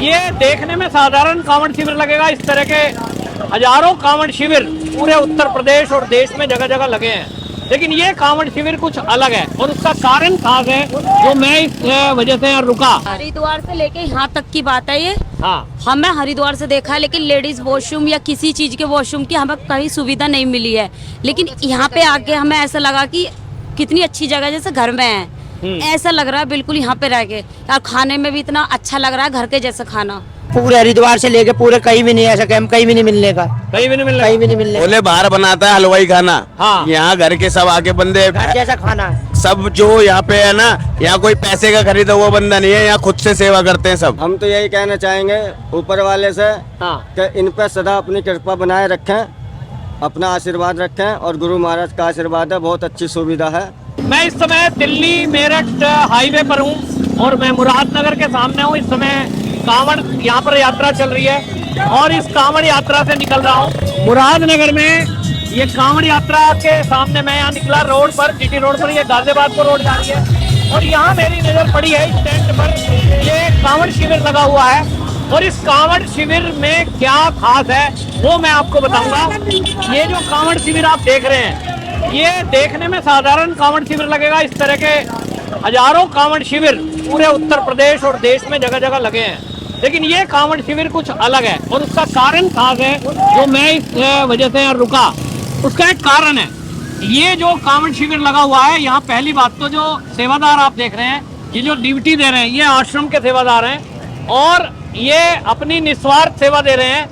ये देखने में साधारण कांवड़ शिविर लगेगा, इस तरह के हजारों कांवड़ शिविर पूरे उत्तर प्रदेश और देश में जगह जगह लगे हैं, लेकिन ये कांवड़ शिविर कुछ अलग है और उसका कारण खास है जो मैं इस वजह से यहाँ रुका। हरिद्वार से लेके यहाँ तक की बात है ये। हाँ, हमें हरिद्वार से देखा है, लेकिन लेडीज वॉशरूम या किसी चीज के वॉशरूम की हमें कहीं सुविधा नहीं मिली है, लेकिन यहाँ पे आके हमें ऐसा लगा कि कितनी अच्छी जगह, जैसे घर में है ऐसा लग रहा है बिल्कुल यहाँ पे रह के। और खाने में भी इतना अच्छा लग रहा है, घर के जैसा खाना। पूरे हरिद्वार से लेके पूरे कहीं भी नहीं ऐसा कैंप कहीं भी नहीं मिलने का, कहीं भी नहीं मिल कहीं भी नहीं मिलने बोले बाहर बनाता है हलवाई खाना। हाँ। यहाँ घर के सब आके बंदे घर जैसा खाना है। सब जो यहाँ पे है ना, यहाँ कोई पैसे का खरीदा हुआ बंदा नहीं है, यहाँ खुद से सेवा करते हैं सब। हम तो यही कहना चाहेंगे ऊपर वाले से हाँ। कि इन पर सदा अपनी कृपा बनाए रखें, अपना आशीर्वाद रखें, और गुरु महाराज का आशीर्वाद है, बहुत अच्छी सुविधा है। मैं इस समय दिल्ली मेरठ हाईवे पर हूँ और मैं मुरादनगर के सामने हूँ। इस समय कांवड़ यहाँ पर यात्रा चल रही है और इस कांवड़ यात्रा से निकल रहा हूँ मुरादनगर में। ये कांवड़ यात्रा के सामने मैं यहाँ निकला रोड पर, जीटी रोड पर, ये गाजियाबाद को रोड जा रही है और यहाँ मेरी नजर पड़ी है इस टेंट पर, ये कांवड़ शिविर लगा हुआ है और इस कांवड़ शिविर में क्या खास है वो मैं आपको बताऊंगा। ये जो कांवड़ शिविर आप देख रहे हैं, ये देखने में साधारण कांवड़ शिविर लगेगा, इस तरह के हजारों कांवड़ शिविर पूरे उत्तर प्रदेश और देश में जगह जगह लगे हैं, लेकिन ये कांवड़ शिविर कुछ अलग है और उसका कारण खास है जो मैं इस वजह से यहाँ रुका। उसका एक कारण है, ये जो कांवड़ शिविर लगा हुआ है, यहाँ पहली बात तो जो सेवादार आप देख रहे हैं, ये जो ड्यूटी दे रहे हैं, ये आश्रम के सेवादार हैं और ये अपनी निस्वार्थ सेवा दे रहे हैं,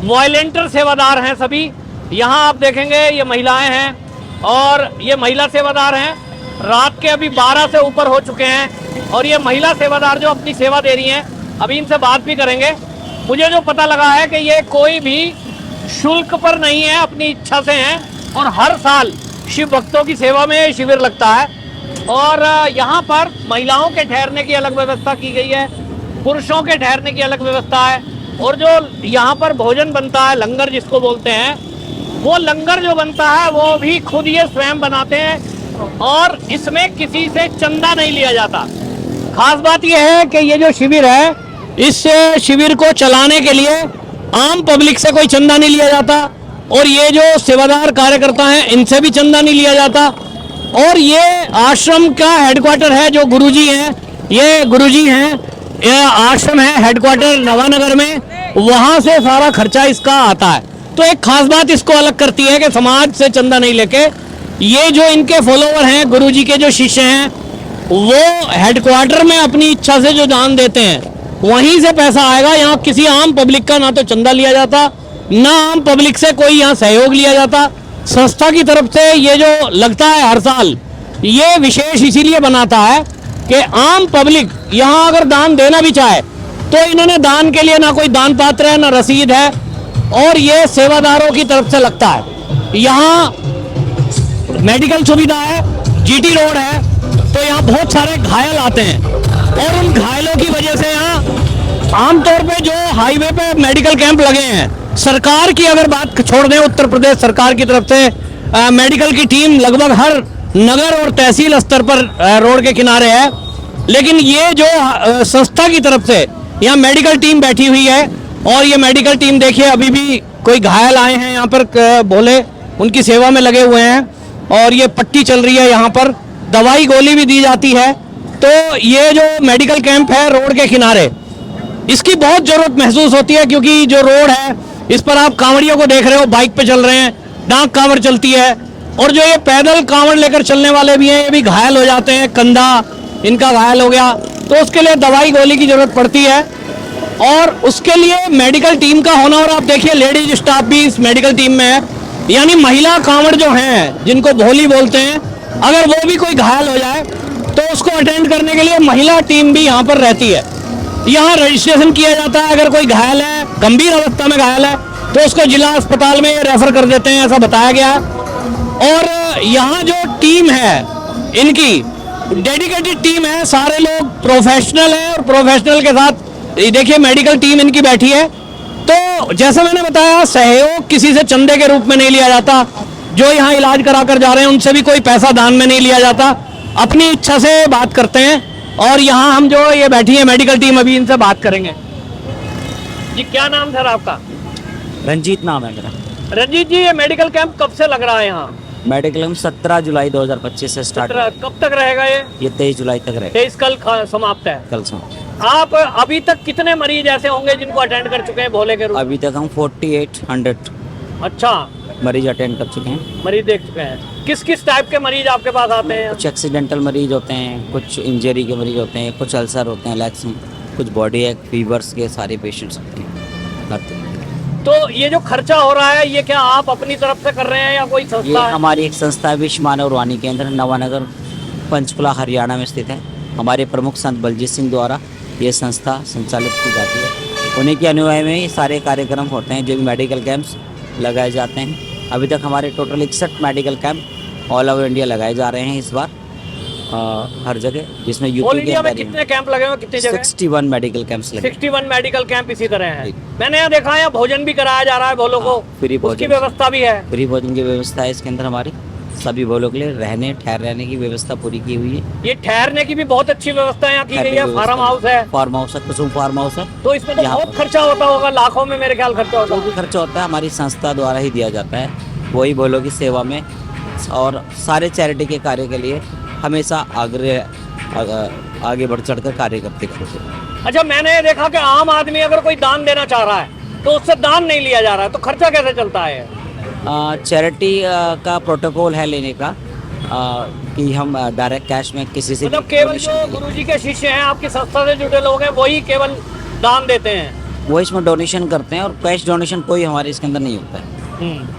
वॉलंटियर सेवादार हैं सभी। यहाँ आप देखेंगे ये महिलाएं हैं और ये महिला सेवादार हैं। रात के अभी 12 से ऊपर हो चुके हैं और ये महिला सेवादार जो अपनी सेवा दे रही हैं, अभी इनसे बात भी करेंगे। मुझे जो पता लगा है कि ये कोई भी शुल्क पर नहीं है, अपनी इच्छा से हैं और हर साल शिव भक्तों की सेवा में ये शिविर लगता है और यहाँ पर महिलाओं के ठहरने की अलग व्यवस्था की गई है, पुरुषों के ठहरने की अलग व्यवस्था है और जो यहाँ पर भोजन बनता है, लंगर जिसको बोलते हैं, वो लंगर जो बनता है वो भी खुद ये स्वयं बनाते हैं और इसमें किसी से चंदा नहीं लिया जाता। खास बात यह है कि ये जो शिविर है, इस शिविर को चलाने के लिए आम पब्लिक से कोई चंदा नहीं लिया जाता और ये जो सेवादार कार्यकर्ता हैं इनसे भी चंदा नहीं लिया जाता। और ये आश्रम का हेडक्वार्टर है, जो गुरुजी हैं, ये गुरुजी हैं, ये आश्रम है हेडक्वार्टर नवानगर में, वहाँ से सारा खर्चा इसका आता है। तो एक खास बात इसको अलग करती है कि समाज से चंदा नहीं लेके ये जो इनके फॉलोवर हैं, गुरुजी के जो शिष्य हैं, वो हेडक्वार्टर में अपनी इच्छा से जो दान देते हैं वहीं से पैसा आएगा। यहाँ किसी आम पब्लिक का ना तो चंदा लिया जाता, ना आम पब्लिक से कोई यहाँ सहयोग लिया जाता। संस्था की तरफ से ये जो लगता है हर साल, ये विशेष इसीलिए बनाता है कि आम पब्लिक यहाँ अगर दान देना भी चाहे तो इन्होंने दान के लिए ना कोई दान पात्र है, ना रसीद है और ये सेवादारों की तरफ से लगता है। यहाँ मेडिकल सुविधा है, जीटी रोड है, तो यहाँ बहुत सारे घायल आते हैं और उन घायलों की वजह से यहाँ आमतौर पे जो हाईवे पे मेडिकल कैंप लगे हैं, सरकार की अगर बात छोड़ दें, उत्तर प्रदेश सरकार की तरफ से मेडिकल की टीम लगभग हर नगर और तहसील स्तर पर रोड के किनारे है, लेकिन ये जो संस्था की तरफ से यहाँ मेडिकल टीम बैठी हुई है और ये मेडिकल टीम देखिए अभी भी कोई घायल आए हैं यहाँ पर बोले, उनकी सेवा में लगे हुए हैं और ये पट्टी चल रही है, यहाँ पर दवाई गोली भी दी जाती है। तो ये जो मेडिकल कैंप है रोड के किनारे, इसकी बहुत जरूरत महसूस होती है क्योंकि जो रोड है इस पर आप कांवड़ियों को देख रहे हो, बाइक पे चल रहे हैं, डाक कांवड़ चलती है और जो ये पैदल कांवड़ लेकर चलने वाले भी हैं, ये भी घायल हो जाते हैं, कंधा इनका घायल हो गया तो उसके लिए दवाई गोली की जरूरत पड़ती है और उसके लिए मेडिकल टीम का होना। और आप देखिए लेडीज स्टाफ भी इस मेडिकल टीम में है, यानी महिला कांवड़ जो हैं, जिनको भोली बोलते हैं, अगर वो भी कोई घायल हो जाए तो उसको अटेंड करने के लिए महिला टीम भी यहाँ पर रहती है। यहाँ रजिस्ट्रेशन किया जाता है, अगर कोई घायल है, गंभीर अवस्था में घायल है तो उसको जिला अस्पताल में रेफर कर देते हैं, ऐसा बताया गया है। और यहाँ जो टीम है इनकी डेडिकेटेड टीम है, सारे लोग प्रोफेशनल हैं और प्रोफेशनल के साथ देखिए मेडिकल टीम इनकी बैठी है। तो जैसा मैंने बताया, सहयोग किसी से चंदे के रूप में नहीं लिया जाता, जो यहाँ इलाज करा कर जा रहे हैं उनसे भी कोई पैसा दान में नहीं लिया जाता, अपनी इच्छा से बात करते हैं। और यहाँ हम जो ये बैठी है मेडिकल टीम, अभी इनसे बात करेंगे। जी क्या नाम सर आपका? रंजीत नाम है मेरा। रंजीत जी, ये मेडिकल कैंप कब से लग रहा है यहाँ? मेडिकल कैंप 17 जुलाई 2025 से स्टार्ट। कब तक रहेगा ये? ये 23 जुलाई तक रहेगा। 23 कल समाप्त है। कल से आप अभी तक कितने मरीज ऐसे होंगे जिनको अटेंड कर चुके हैं भोले के रूप? अभी तक हम 4800 अच्छा, मरीज अटेंड कर चुके हैं। मरीज देख चुके हैं। किस किस टाइप के मरीज आपके पास आते हैं? कुछ एक्सीडेंटल मरीज होते हैं, कुछ इंजरी के मरीज होते हैं, कुछ अल्सर होते हैं लेग्स में, कुछ बॉडी एक फीवर्स के सारे पेशेंट्स होते हैं हर तरह के। तो ये जो खर्चा हो रहा है ये क्या आप अपनी तरफ से कर रहे हैं या कोई ये संस्था है? हमारी एक संस्था है विश्व मानव रूहानी केंद्र, नवानगर पंचकुला हरियाणा में स्थित है। हमारे प्रमुख संत बलजीत सिंह द्वारा ये संस्था संचालित की जाती है। उन्हीं के अनुयायी में ये सारे कार्यक्रम होते हैं जो भी मेडिकल कैंप्स लगाए जाते हैं। अभी तक हमारे total 61 medical camp all over India लगाए जा रहे हैं इस बार हर जगह, जिसमें ऑल यूपी इंडिया में के कितने कैंप लगे हुए, कितनी जगह? 61 मेडिकल कैंप्स लगे। 61 मेडिकल कैंप इसी तरह है। जी। मैंने यहाँ देखा है भोजन भी कराया जा रहा है भोलों को, फ्री उसकी भोजन, व्यवस्था भी है। फ्री भोजन की व्यवस्था है इसके अंदर हमारी। सभी भोलों के लिए रहने की व्यवस्था पूरी की हुई है। ये ठहरने की भी बहुत अच्छी व्यवस्था यहाँ की गई है। ठहरने की फार्म व्यवस्था- हाउस है, फार्म हाउस है, कुसुम फार्म हाउस है। तो इसमें तो यहाँ बहुत पर- खर्चा होता होगा, लाखों में मेरे ख्याल खर्चा होता जो भी होगा। खर्चा होता है हमारी संस्था द्वारा ही दिया जाता है, वही भोलों की सेवा में और सारे चैरिटी के कार्य के लिए हमेशा आगे बढ़ चढ़ कर कार्य करते हैं। अच्छा, मैंने देखा कि आम आदमी अगर कोई दान देना चाह रहा है तो उससे दान नहीं लिया जा रहा है, तो खर्चा कैसे चलता है? चैरिटी का प्रोटोकॉल है लेने का कि हम डायरेक्ट कैश में किसी से मतलब केवल जो गुरुजी के शिष्य हैं, आपकी संस्था से जुड़े लोग हैं, वही केवल दान देते हैं? वो इसमें डोनेशन करते हैं और कैश डोनेशन कोई हमारे इसके अंदर नहीं होता है।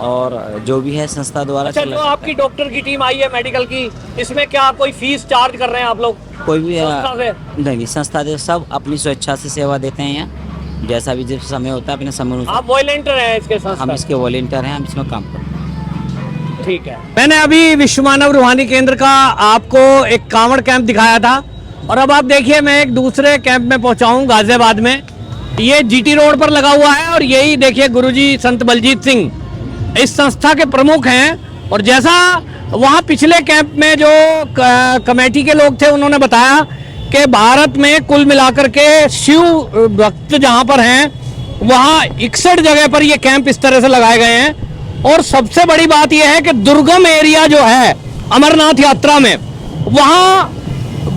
और जो भी है संस्था द्वारा अच्छा, चला जो जाता आपकी डॉक्टर की टीम आई है मेडिकल की, इसमें क्या कोई फीस चार्ज कर रहे हैं आप लोग है। कोई भी संस्था से? नहीं, संस्था से सब अपनी स्वेच्छा से सेवा देते हैं यहाँ, जैसा भी जिस समय होता है अपने समय अनुसार। आप वॉलंटियर हैं इसके हम संस्था? इसके वॉलंटियर हैं, हम इसमें काम करते हैं। ठीक है। मैंने अभी विश्व मानव रूहानी केंद्र का आपको एक कांवड़ कैंप दिखाया था और अब आप देखिए मैं एक दूसरे कैंप में पहुंचा हूं गाजियाबाद में। ये जीटी रोड पर लगा हुआ है और यही देखिए गुरुजी संत बलजीत सिंह इस संस्था के प्रमुख हैं। और जैसा वहां पिछले कैंप में जो कमेटी के लोग थे उन्होंने बताया कि भारत में कुल मिलाकर के शिव भक्त जहां पर हैं वहां 61 जगह पर ये कैंप इस तरह से लगाए गए हैं। और सबसे बड़ी बात यह है कि दुर्गम एरिया जो है अमरनाथ यात्रा में, वहां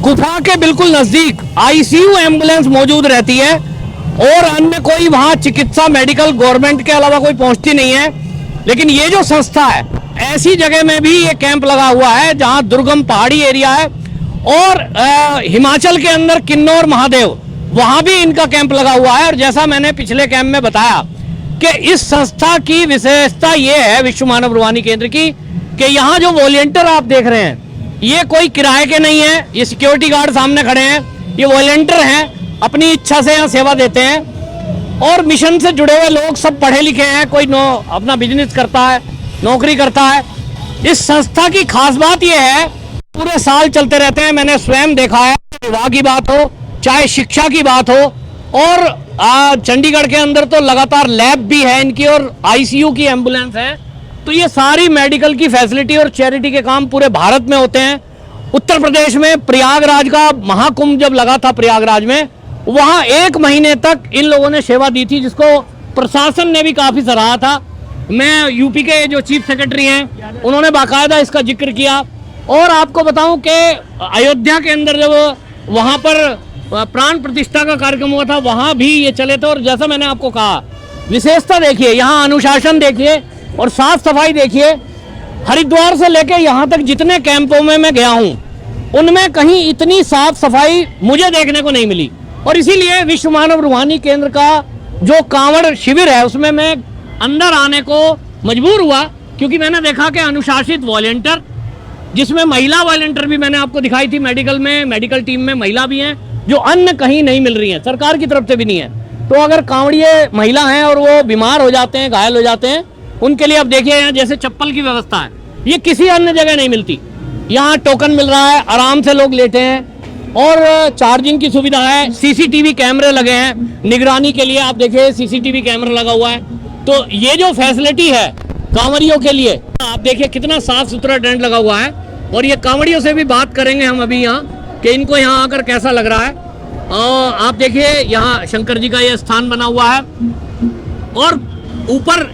गुफा के बिल्कुल नजदीक आईसीयू एम्बुलेंस मौजूद रहती है और अन्य कोई वहां चिकित्सा मेडिकल गवर्नमेंट के अलावा कोई पहुंचती नहीं है। लेकिन ये जो संस्था है ऐसी जगह में भी ये कैंप लगा हुआ है जहां दुर्गम पहाड़ी एरिया है। और हिमाचल के अंदर किन्नौर महादेव, वहां भी इनका कैंप लगा हुआ है। और जैसा मैंने पिछले कैंप में बताया कि इस संस्था की विशेषता ये है विश्व मानव रूहानी केंद्र की कि यहाँ जो वॉलंटियर आप देख रहे हैं ये कोई किराए के नहीं है। ये सिक्योरिटी गार्ड सामने खड़े हैं, ये वॉलंटियर हैं, अपनी इच्छा से यहाँ सेवा देते हैं। और मिशन से जुड़े हुए लोग सब पढ़े लिखे हैं, कोई अपना बिजनेस करता है, नौकरी करता है। इस संस्था की खास बात यह है पूरे साल चलते रहते हैं। मैंने स्वयं देखा है, विवाह की बात हो चाहे शिक्षा की बात हो, और चंडीगढ़ के अंदर तो लगातार लैब भी है इनकी और आईसीयू की एम्बुलेंस है। तो ये सारी मेडिकल की फैसिलिटी और चैरिटी के काम पूरे भारत में होते हैं। उत्तर प्रदेश में प्रयागराज का महाकुंभ जब लगा था प्रयागराज में, वहां 1 महीने तक इन लोगों ने सेवा दी थी, जिसको प्रशासन ने भी काफी सराहा था। मैं यूपी के जो चीफ सेक्रेटरी हैं उन्होंने बाकायदा इसका जिक्र किया। और आपको बताऊं कि अयोध्या के अंदर जब वहां पर प्राण प्रतिष्ठा का कार्यक्रम हुआ था वहां भी ये चले थे। और जैसा मैंने आपको कहा, विशेषता देखिए, यहाँ अनुशासन देखिए और साफ सफाई देखिए। हरिद्वार से लेकर यहाँ तक जितने कैंपों में मैं गया हूँ उनमें कहीं इतनी साफ सफाई मुझे देखने को नहीं मिली। और इसीलिए विश्व मानव रूहानी केंद्र का जो कांवड़ शिविर है उसमें मैं अंदर आने को मजबूर हुआ, क्योंकि मैंने देखा कि अनुशासित वॉलंटियर, जिसमें महिला वॉलंटियर भी मैंने आपको दिखाई थी, मेडिकल टीम में महिला भी हैं जो अन्य कहीं नहीं मिल रही हैं, सरकार की तरफ से भी नहीं है। तो अगर कांवड़िए महिला हैं और वो बीमार हो जाते हैं, घायल हो जाते हैं, उनके लिए अब देखिए यहाँ जैसे चप्पल की व्यवस्था है, ये किसी अन्य जगह नहीं मिलती। यहाँ टोकन मिल रहा है, आराम से लोग लेटे हैं और चार्जिंग की सुविधा है। सीसीटीवी कैमरे लगे हैं निगरानी के लिए, आप देखिए सीसीटीवी कैमरा लगा हुआ है। तो ये जो फैसिलिटी है कांवड़ियों के लिए, आप देखिए कितना साफ सुथरा टेंट लगा हुआ है। और ये कांवड़ियों से भी बात करेंगे हम अभी यहाँ कि इनको यहाँ आकर कैसा लग रहा है। आप देखिए यहाँ शंकर जी का ये स्थान बना हुआ है और ऊपर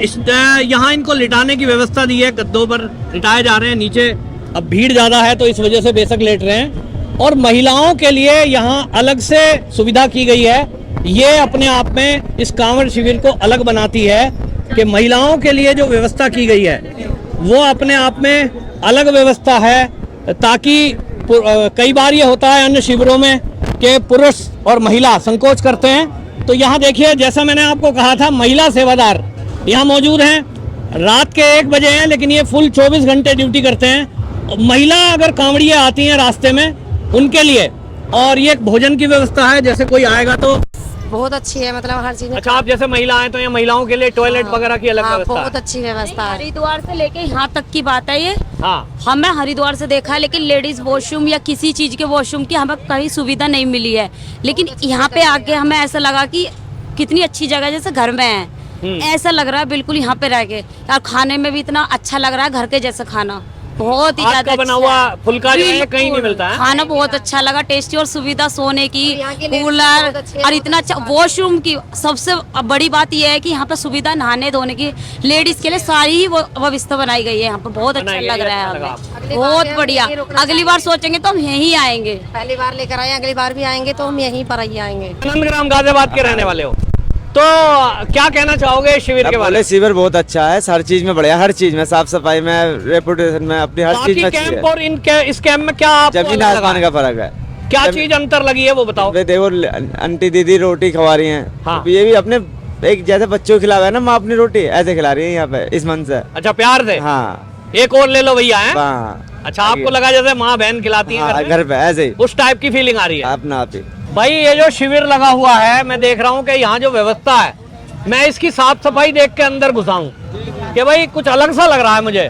यहाँ इनको लिटाने की व्यवस्था दी है, गद्दों पर लिटाए जा रहे हैं। नीचे अब भीड़ ज्यादा है तो इस वजह से बेशक लेट रहे हैं और महिलाओं के लिए यहाँ अलग से सुविधा की गई है। ये अपने आप में इस कांवड़ शिविर को अलग बनाती है कि महिलाओं के लिए जो व्यवस्था की गई है वो अपने आप में अलग व्यवस्था है, ताकि कई बार ये होता है अन्य शिविरों में कि पुरुष और महिला संकोच करते हैं। तो यहाँ देखिए, जैसा मैंने आपको कहा था, महिला सेवादार यहाँ मौजूद हैं। रात के 1 बजे हैं लेकिन ये फुल 24 घंटे ड्यूटी करते हैं। महिला अगर कांवड़ियाँ आती हैं रास्ते में उनके लिए, और ये एक भोजन की व्यवस्था है, जैसे कोई आएगा तो बहुत अच्छी है, मतलब हर चीज में। अच्छा, आप जैसे महिला आए तो यहाँ महिलाओं के लिए टॉयलेट वगैरह की अलग व्यवस्था बहुत है। अच्छी व्यवस्था है। हरिद्वार से लेके यहाँ तक की बात है ये। हाँ, हमें हरिद्वार से देखा है, लेकिन लेडीज वॉशरूम या किसी चीज के वॉशरूम की हमें कहीं सुविधा नहीं मिली है। लेकिन यहाँ पे आके हमें ऐसा लगा कि कितनी अच्छी जगह, जैसे घर में है ऐसा लग रहा है बिल्कुल यहाँ पे रह के। और खाने में भी इतना अच्छा लग रहा है, घर के जैसा खाना, बहुत ही हाथ ज्यादा का बना अच्छा हुआ है। फुल्का जो है बिल्कुल। कहीं नहीं मिलता है। खाना बहुत अच्छा लगा, टेस्टी, और सुविधा सोने की, यहाँ की ladies कूलर, बहुत अच्छी है। और इतना अच्छा वॉशरूम की। सबसे बड़ी बात यह है कि यहाँ पे सुविधा नहाने धोने की लेडीज के लिए सारी ही व्यवस्था बनाई गई है। यहाँ पे बहुत अच्छा बनाई गई लग है, रहा है अच्छा लगा हमें, अगली बार बहुत भी बढ़िया। यहीं रुकना अगली बार सोचेंगे तो हम यहीं आएंगे। पहली बार लेकर आए, अगली बार भी आएंगे तो हम यहीं पर ही आएंगे। नंदग्राम गाजियाबाद के रहने वाले हो, तो क्या कहना चाहोगे शिविर के बारे में? शिविर बहुत अच्छा है, हर चीज में बढ़िया, हर चीज में, साफ सफाई में, रेपुटेशन में, अपनी हर चीज बाकी में अच्छी कैंप है। और इस कैंप में क्या आपको जमीन अलग लगा आसमान है? का फर्क है। क्या चीज अंतर लगी है वो बताओ। वे देखो, आंटी दीदी रोटी खवा रही हैं। हाँ। तो ये भी अपने एक जैसे बच्चों को खिलावा है ना माँ अपनी रोटी, ऐसे खिला रही है यहाँ पे इस मन से। अच्छा, प्यार से। हाँ एक और ले लो भैया है। हाँ। अच्छा, आपको लगा जैसे माँ बहन खिलाती है हाँ, घर पे ऐसे ही उस टाइप की फीलिंग आ रही है। अपना आप ही। भाई ये जो शिविर लगा हुआ है, मैं देख रहा हूँ कि यहाँ जो व्यवस्था है, मैं इसकी साफ सफाई देख के अंदर घुसा हूँ कि भाई कुछ अलग सा लग रहा है मुझे।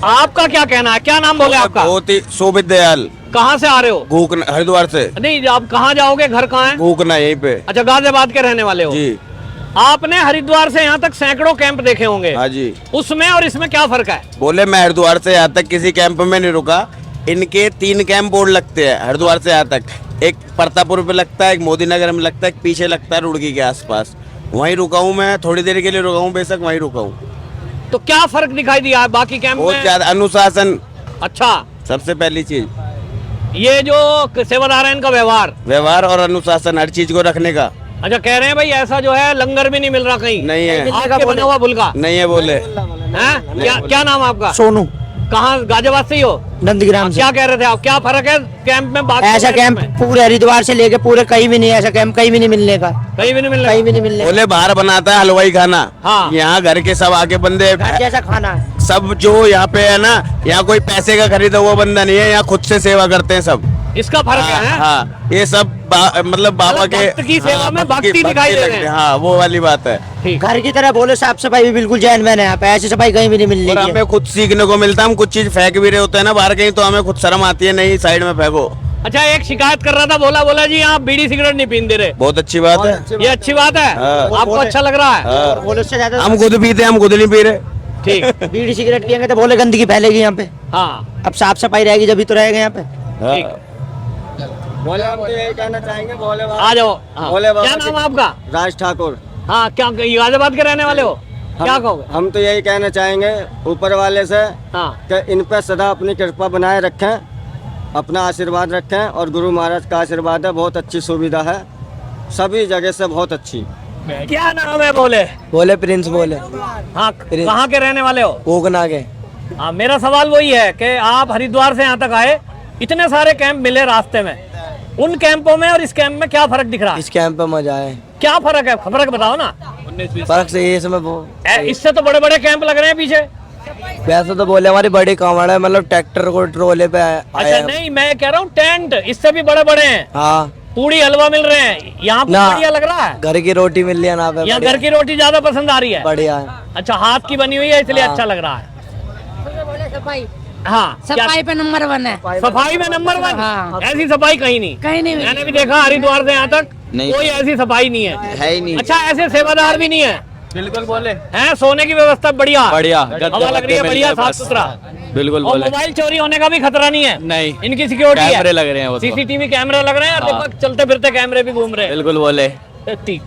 आपका क्या कहना है? क्या नाम बोले आपका? बहुत ही शोभित दयाल, कहाँ से आ रहे हो? घूकना, हरिद्वार से। नहीं, आप कहाँ जाओगे? घर कहाँ है? घूकना यहीं पे। अच्छा, गाजियाबाद के रहने वाले हो जी। आपने हरिद्वार से यहाँ तक सैकड़ों कैंप देखे होंगे। हाँ जी। उसमें और इसमें क्या फर्क है? बोले मैं हरिद्वार से यहाँ तक किसी कैंप में नहीं रुका। इनके 3 कैंप बोर्ड लगते हैं हरिद्वार से यहाँ तक। एक परतापुर पे लगता है, एक मोदी नगर में लगता है, एक पीछे लगता है रुड़की के आसपास। वहीं रुका हूँ मैं, थोड़ी देर के लिए रुका हूँ, बेशक वहीं रुका हूँ। तो क्या फर्क दिखाई दिया है बाकी कैंप बहुत में? ज्यादा अनुशासन, अच्छा, सबसे पहली चीज ये जो सेवादार है इनका व्यवहार और अनुशासन, हर चीज को रखने का। अच्छा, कह रहे हैं भाई ऐसा जो है लंगर भी नहीं मिल रहा कहीं। नहीं है, आपके बना हुआ फुल्का नहीं है बोले। हैं? क्या नाम है आपका? सोनू, कहाँ, गाजियाबाद से ही हो? नंदग्राम से। क्या कह रहे थे आप? क्या फर्क है कैंप में बाकी ऐसा कैंप कैंप में? पूरे हरिद्वार से लेके पूरे कहीं भी नहीं है, ऐसा कैंप कहीं भी नहीं मिलने का, कहीं भी नहीं मिल रहा। कहीं भी नहीं मिलने बोले बाहर बनाता है हलवाई खाना। हाँ। यहाँ घर के सब आके बंदे, का जैसा खाना है। सब जो यहाँ पे है ना, यहाँ कोई पैसे का खरीदा हुआ बंदा नहीं है, यहाँ खुद से सेवा करते हैं सब। इसका फर्क है? हैं? हाँ, ये सब मतलब बाबा के भक्त की सेवा में भक्ति दिखाई दे रहे हैं। हाँ, वो वाली बात है। ठीक। घर की तरह बोले, साफ सफाई भी बिल्कुल जैन मैन है यहाँ पे, ऐसी सफाई कहीं भी नहीं मिलने और की है। हमें खुद सीखने को मिलता है। हम कुछ चीज फेंक भी रहे होते हैं ना बाहर कहीं, तो हमें खुद शर्म आती है, नहीं साइड में फेंको। अच्छा, एक शिकायत कर रहा था, बोला जी आप बीड़ी सिगरेट नहीं पीने दे रहे। बहुत अच्छी बात है। ये अच्छी बात है। हाँ। आपको अच्छा लग रहा है? हाँ। बोले उससे ज्यादा हम खुद पीते हैं, हम खुद नहीं पी रहे। ठीक। बीड़ी सिगरेट पियेंगे तो बोले गंदगी फैलेगी यहाँ पे। हाँ, अब साफ सफाई रहेगी जब भी तो रहेगा यहाँ पे। ठीक। बोले हम तो यही कहना चाहेंगे, भोले बाबा, आ जाओ। हाँ। भोले बाबा क्या नाम है आपका? राज ठाकुर। हाँ, क्या गाजियाबाद के रहने वाले हो? क्या कहोगे? हम तो यही कहना चाहेंगे ऊपर वाले से हाँ, कि इन पर सदा अपनी कृपा बनाए रखें, अपना आशीर्वाद रखें, और गुरु महाराज का आशीर्वाद है, बहुत अच्छी सुविधा है, सभी जगह से बहुत अच्छी। क्या नाम है? बोले प्रिंस बोले, हाँ, कहाँ के रहने वाले हो? कोकना के। हाँ, मेरा सवाल वही है कि आप हरिद्वार से यहाँ तक आए, इतने सारे कैंप मिले रास्ते में, उन कैंपों में और इस कैंप में क्या फर्क दिख रहा है? इस कैंप पे मजा है। क्या फर्क है? फर्क बताओ ना। फर्क से ये समय इससे तो बड़े बड़े कैंप लग रहे हैं पीछे। वैसे तो बोले हमारी बड़ी कांवड़ है, मतलब ट्रैक्टर को ट्रोले पे अच्छा, नहीं, मैं कह रहा हूँ टेंट इससे भी बड़े बड़े हैं। हाँ, पूड़ी हलवा मिल रहे हैं यहाँ पर, ना। बढ़िया लग रहा है। घर की रोटी मिल रही है ना पे, यहाँ घर की रोटी ज्यादा पसंद आ रही है। बढ़िया है। अच्छा, हाथ की बनी हुई है इसलिए अच्छा लग रहा है। सफाई, हाँ, सफाई पे नंबर 1 है। सफाई में नंबर 1। हाँ। ऐसी सफाई कहीं नहीं, कहीं नहीं मैंने भी देखा हरिद्वार से यहाँ तक नहीं। कोई ऐसी सफाई नहीं है। है ही नहीं। अच्छा, ऐसे सेवादार भी नहीं है। बिल्कुल बोले। हैं सोने की व्यवस्था बढ़िया बढ़िया, हवा लग रही है बढ़िया साफ सुथरा। बिल्कुल और बोले। मोबाइल चोरी होने का भी खतरा नहीं है। नहीं, इनकी सिक्योरिटी कैमरे लग रहे हैं वो तो। सीसीटीवी कैमरे लग रहे हैं और हाँ। देखो चलते फिरते कैमरे भी घूम रहे हैं। बिल्कुल बोले। ठीक।